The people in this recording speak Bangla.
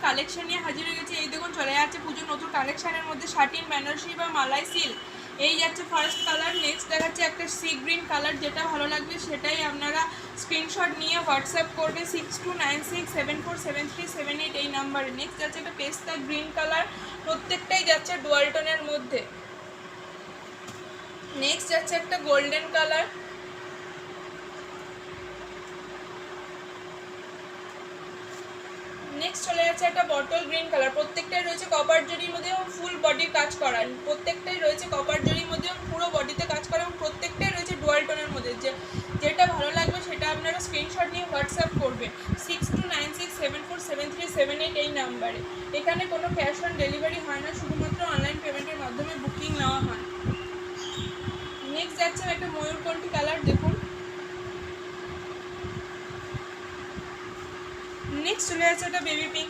কালেকশন নিয়ে হাজির হয়ে গেছে। এই দেখুন চলে যাচ্ছে পুজোর নতুন কালেকশানের মধ্যে শাটিন, বেনারসি বা মালাই সিল্ক। এই যাচ্ছে ফার্স্ট কালার। নেক্সট দেখাচ্ছে একটা সি গ্রিন কালার। যেটা ভালো লাগবে সেটাই আপনারা স্ক্রিনশট নিয়ে হোয়াটসঅ্যাপ করবে 6296747378 এই নাম্বারে। নেক্সট যাচ্ছে একটা পেস্তা গ্রিন কালার, প্রত্যেকটাই যাচ্ছে ডুয়াল টোনের মধ্যে। নেক্সট যাচ্ছে একটা গোল্ডেন কালার। নেক্সট চলে যাচ্ছে একটা বটল গ্রিন কালার, প্রত্যেকটাই রয়েছে কপার জরির মধ্যে এবং ফুল বডির কাজ করা। প্রত্যেকটাই রয়েছে কপার জরির মধ্যে এবং পুরো বডিতে কাজ করা এবং প্রত্যেকটাই রয়েছে ডুয়াল টোনের মধ্যে। যেটা ভালো লাগবে সেটা আপনারা স্ক্রিনশট নিয়ে হোয়াটসঅ্যাপ করবেন 6296747378 এই নাম্বারে। এখানে কোনো ক্যাশ অন ডেলিভারি হয় না, শুধুমাত্র অনলাইন পেমেন্টের মাধ্যমে বুকিং নেওয়া হয়। নেক্সট যাচ্ছে একটা ময়ূরকণ্ঠী কালার, দেখুন। নেক্সট চলে যাচ্ছে একটা বেবি পিঙ্ক